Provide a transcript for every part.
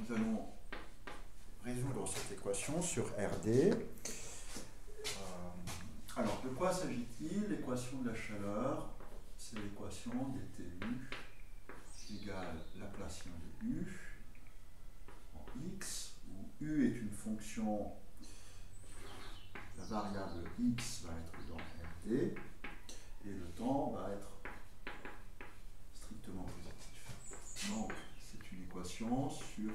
nous allons résoudre cette équation sur RD. Alors, de quoi s'agit-il? L'équation de la chaleur, c'est l'équation dTU égale Laplacien de U en X, où U est une fonction, la variable X va être dans RD, et le temps va être strictement positif. Donc, c'est une équation sur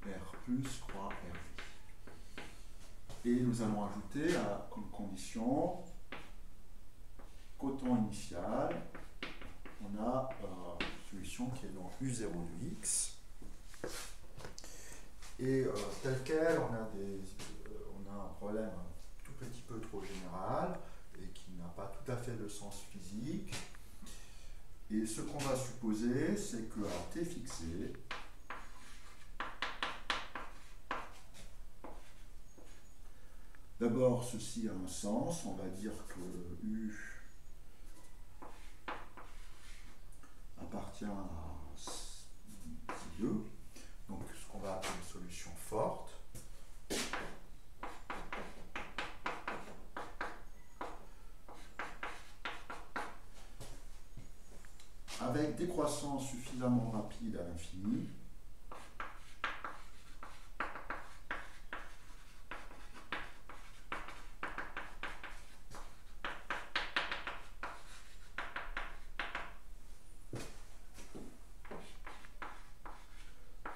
R plus croix RD. Et nous allons ajouter comme condition qu'au temps initial, on a une solution qui est dans U0 de X. Et tel quel, on a un problème un tout petit peu trop général et qui n'a pas tout à fait de sens physique. Et ce qu'on va supposer, c'est qu'à t fixé, d'abord, ceci a un sens. On va dire que U appartient à 2. Donc, ce qu'on va appeler une solution forte. Avec décroissance suffisamment rapide à l'infini.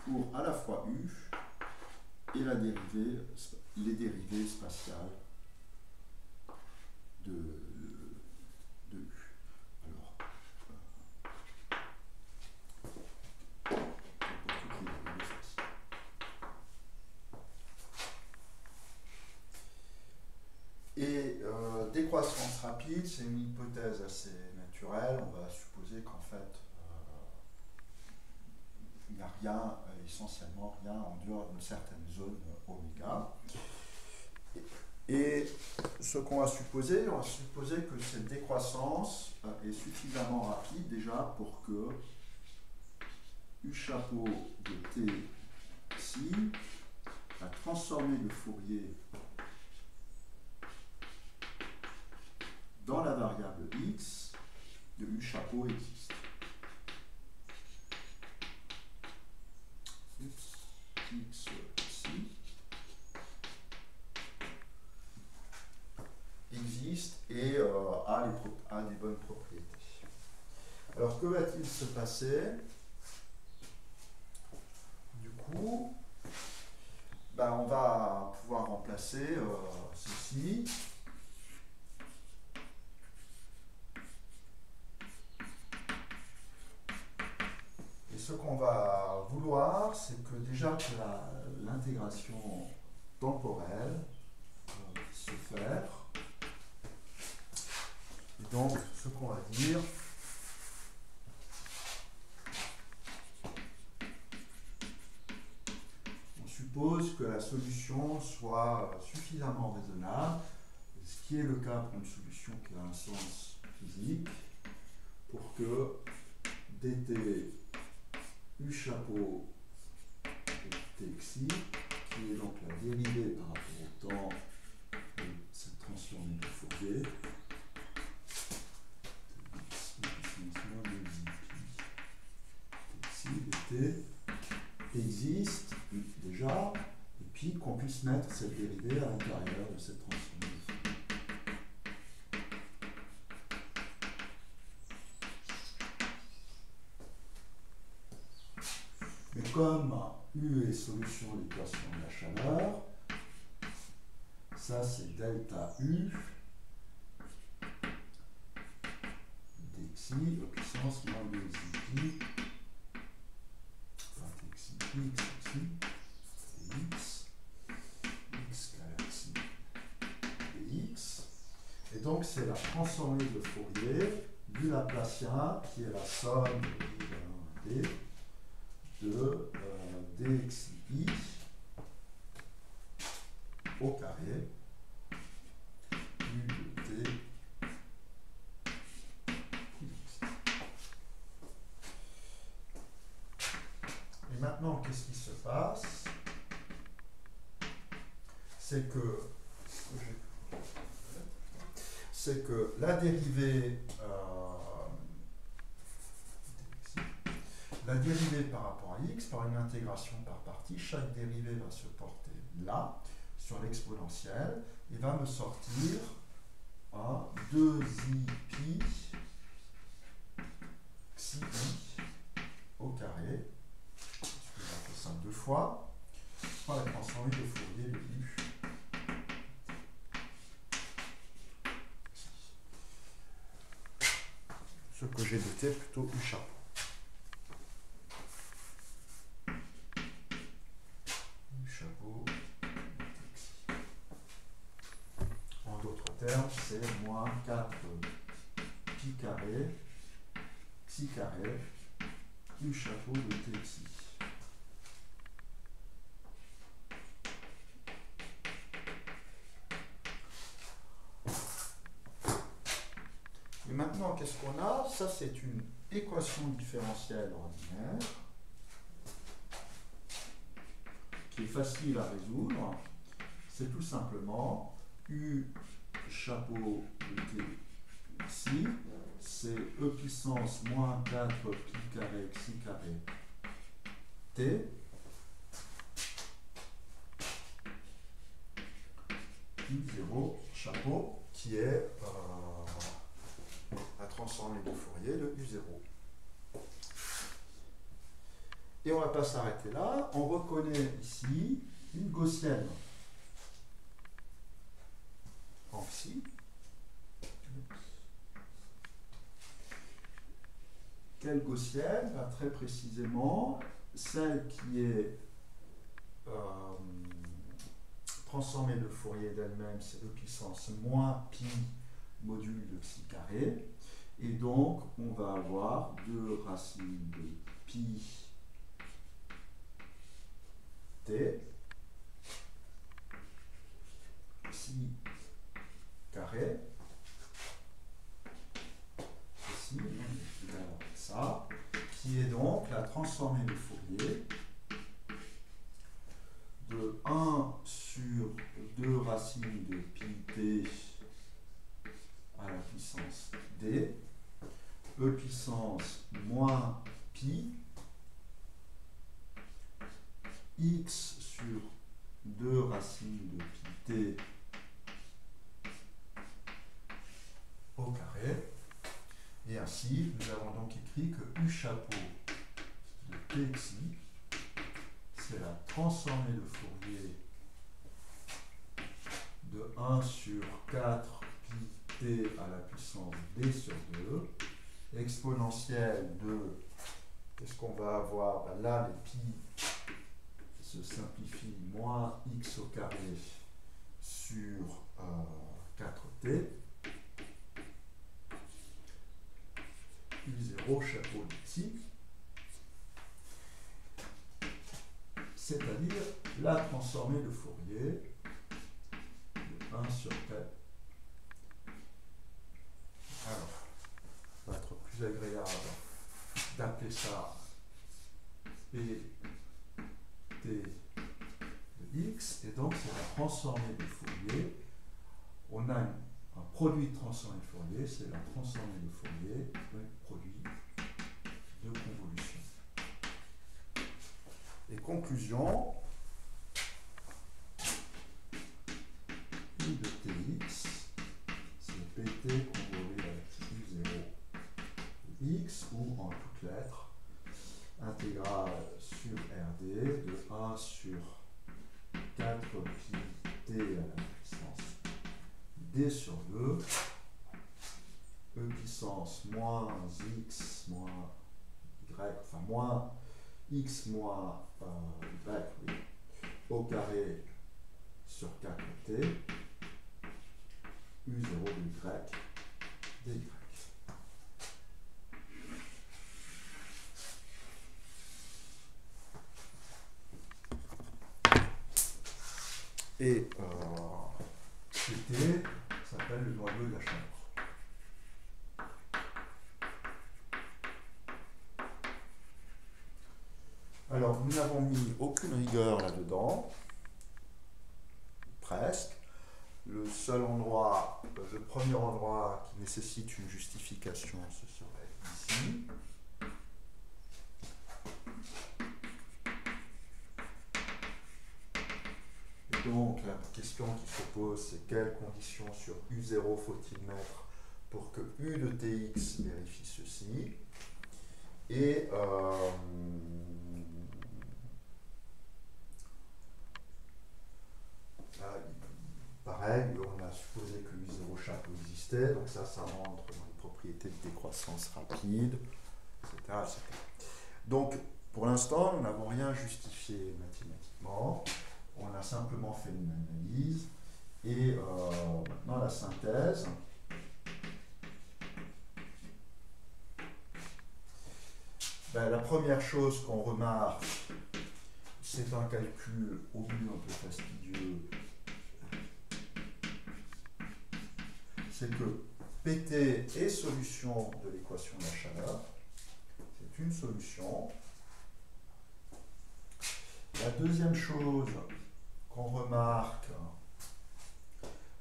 Pour à la fois U et les dérivées spatiales de U. Alors, pour toutes les dérivées spatiales. Et décroissance rapide, c'est une hypothèse assez naturelle. On va supposer qu'en fait, il n'y a rien, essentiellement rien en dehors d'une certaine zone oméga. Et ce qu'on va supposer, on va supposer que cette décroissance est suffisamment rapide déjà pour que U chapeau de t psi va transformer le Fourier dans la variable x de U chapeau existe. X psi existe et a des bonnes propriétés. Alors que va-t-il se passer? Du coup, on va pouvoir remplacer ceci. Et ce qu'on va vouloir, c'est que déjà que l'intégration temporelle puisse se faire. Et donc, ce qu'on va dire, on suppose que la solution soit suffisamment raisonnable, ce qui est le cas pour une solution qui a un sens physique, pour que dt U chapeau de txi, qui est donc la dérivée par rapport au temps de cette transformée de Fourier, dt existe déjà, et puis qu'on puisse mettre cette dérivée à l'intérieur de cette transformée de Fourier. Mais comme U est solution de l'équation de la chaleur, ça c'est delta U dxi au puissance moins 2xi, enfin dxi, xi, dx, x galaxie dx. Et donc c'est la transformée de Fourier du Laplacien qui est la somme de d de dxi au carré u de t dx. maintenant, qu'est-ce qui se passe? C'est que la dérivée par rapport à x, par une intégration par partie, chaque dérivée va se porter là, sur l'exponentielle, et va me sortir à 2i pi xi i au carré, parce que j'ai fait ça deux fois, par la transformée de Fourier de u. Ce que j'ai noté plutôt u chapeau. U chapeau. En d'autres termes, c'est moins 4 pi carré, xi carré, u chapeau de txi. Et maintenant, qu'est-ce qu'on a? Ça, c'est une équation différentielle ordinaire qui est facile à résoudre. C'est tout simplement u chapeau de txi, c'est e puissance moins 4 pi carré xi carré t u0 chapeau qui est la transformée de Fourier de u0. Et on ne va pas s'arrêter là, on reconnaît ici une gaussienne en xi. Quelle gaussienne? Très précisément, celle qui est transformée de Fourier d'elle-même, c'est e puissance moins pi module de xi carré. Et donc, on va avoir 2 racines de pi t xi carré. Ceci, ça, qui est donc la transformée de Fourier de 1 sur 2 racines de pi t à la puissance d, e puissance moins pi, x sur 2 racines de pi t au carré. Et ainsi, nous avons donc écrit que u chapeau de txi, c'est la transformée de Fourier de 1 sur 4 pi t à la puissance d sur 2, exponentielle de, qu'est-ce qu'on va avoir? Ben là, les pi se simplifient, moins x au carré sur 4t, u0 chapeau de xi, c'est-à-dire la transformée de Fourier de 1 sur 4. Alors, ça va être plus agréable d'appeler ça P t de x, et donc c'est la transformée de Fourier. On a un produit de transformée de Fourier, c'est la transformée de Fourier, le produit de convolution. Et conclusion, u de tx, c'est pt convolé avec u0 de x, ou en toutes lettres, intégrale sur rd de 1 sur 4 pi t à la puissance d sur 2, e puissance moins x moins y, enfin moins x moins y, oui, au carré sur 4t, u0 de y dy. Et pt s'appelle le noyau de la chambre. Alors, Alors, nous n'avons mis aucune rigueur là-dedans, presque. Le seul endroit, le premier endroit qui nécessite une justification, ce serait ici. Et donc, la question qui se pose, c'est quelles conditions sur U0 faut-il mettre pour que U de Tx vérifie ceci. Et pareil, on a supposé que U0 chapeau existait, donc ça rentre dans les propriétés de décroissance rapide, etc. etc. Donc, pour l'instant, nous n'avons rien justifié mathématiquement, on a simplement fait une analyse, et maintenant la synthèse. Ben, la première chose qu'on remarque, c'est un calcul au but un peu fastidieux, c'est que PT est solution de l'équation de la chaleur. C'est une solution. La deuxième chose qu'on remarque,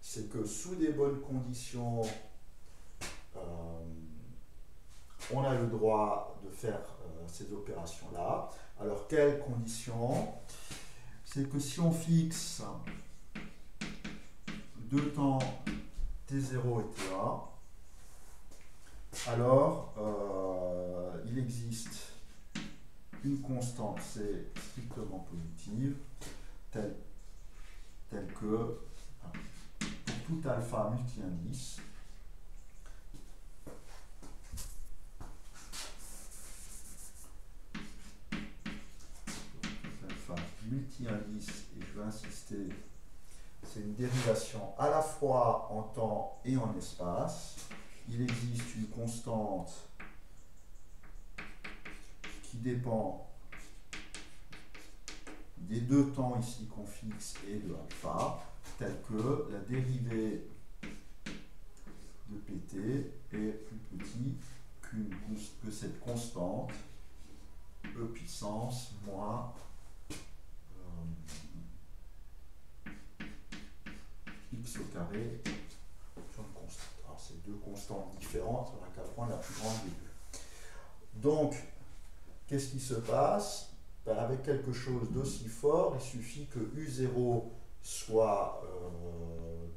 c'est que sous des bonnes conditions, on a le droit de faire ces opérations-là. Alors, quelles conditions? C'est que si on fixe deux temps T0 et T1, alors il existe une constante C strictement positive, telle que pour tout alpha multi-indice, multi-indice, et je vais insister, c'est une dérivation à la fois en temps et en espace. Il existe une constante qui dépend des deux temps ici qu'on fixe et de alpha, telle que la dérivée de PT est plus petit que cette constante E puissance moins x au carré sur une constante. Alors c'est deux constantes différentes, on n'a qu'à prendre la plus grande des deux. Donc, qu'est-ce qui se passe? Ben, avec quelque chose d'aussi fort, il suffit que U0 soit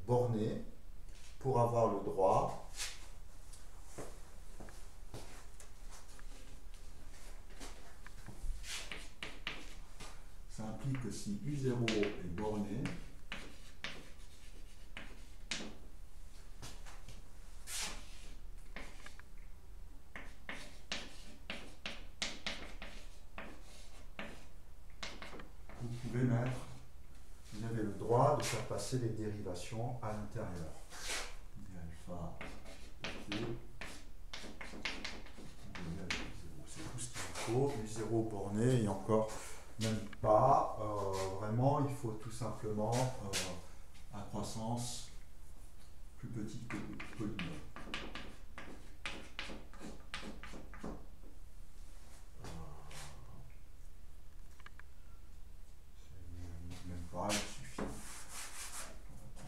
borné pour avoir le droit ça implique que si U0 est borné, vous avez le droit de faire passer les dérivations à l'intérieur. Alpha, T, c'est tout ce qu'il faut. U0 borné et encore même pas. Vraiment, il faut tout simplement à croissance plus petite que le polynôme. Il suffit.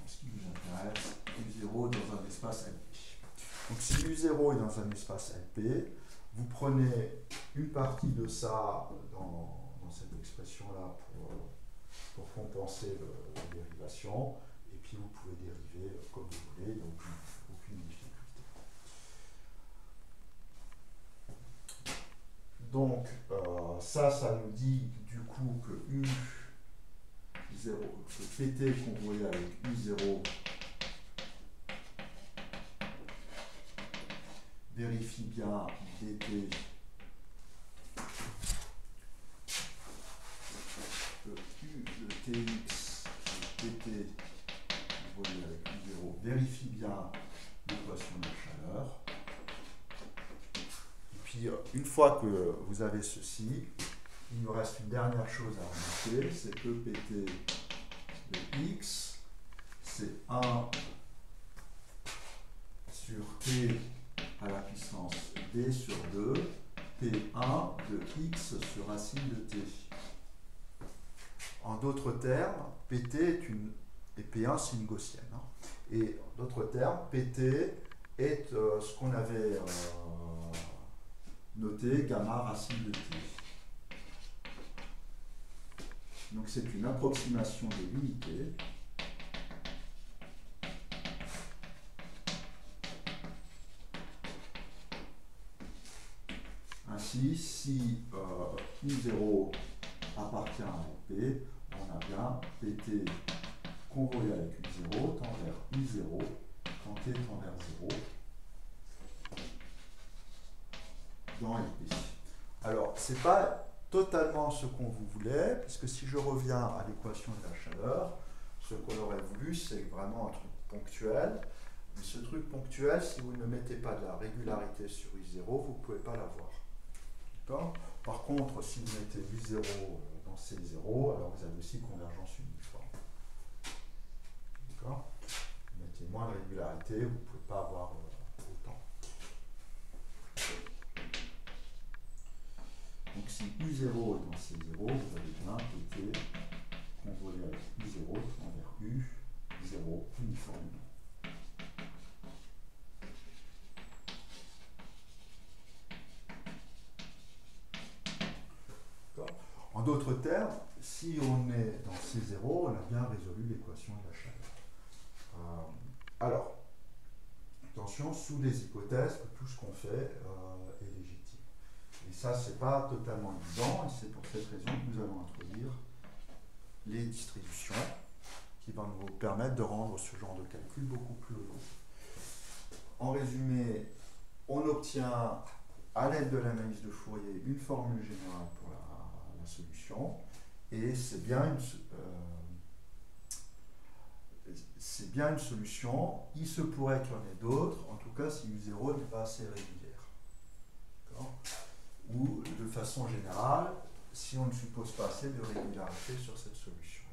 Ce qui nous intéresse, U0 dans un espace LP. Donc si U0 est dans un espace LP, vous prenez une partie de ça dans cette expression-là pour compenser la dérivation, et puis vous pouvez dériver comme vous voulez, donc aucune difficulté. Donc ça nous dit du coup que U0, que PT convolé avec U0 vérifie bien dt que U de Tx dt convolé avec U0 vérifie bien l'équation de chaleur. Et puis une fois que vous avez ceci, il nous reste une dernière chose à remarquer, c'est que PT de x, c'est 1 sur t à la puissance d sur 2, P1 de x sur racine de t. en d'autres termes, PT et P1 c'est une gaussienne. Hein. Et en d'autres termes, PT est ce qu'on avait noté gamma racine de t. Donc c'est une approximation de l'unité. Ainsi, si I0 appartient à P, on a bien PT convolé avec U0 tend vers I0 quand T tend vers 0 dans LP. Alors, ce n'est pas totalement ce qu'on vous voulait, puisque si je reviens à l'équation de la chaleur, ce qu'on aurait voulu, c'est vraiment un truc ponctuel. Mais ce truc ponctuel, si vous ne mettez pas de la régularité sur I0, vous ne pouvez pas l'avoir. Par contre, si vous mettez U0 dans C0, alors vous avez aussi convergence uniforme. D'accord ? Vous mettez moins de régularité, vous ne pouvez pas avoir autant. Donc si U0 est dans C0, vous avez bien PT convolé avec U0 envers U0 uniformément. En d'autres termes, si on est dans C0, on a bien résolu l'équation de la chaleur. Alors, attention, sous les hypothèses que tout ce qu'on fait est légitime. Et ça, ce n'est pas totalement évident, et c'est pour cette raison que nous allons introduire les distributions qui vont nous permettre de rendre ce genre de calcul beaucoup plus heureux. En résumé, on obtient à l'aide de l'analyse de Fourier une formule générale pour la solution, et c'est bien une solution. Il se pourrait qu'il y en ait d'autres, en tout cas si U0 n'est pas assez régulière. Ou de façon générale, si on ne suppose pas assez de régularité sur cette solution.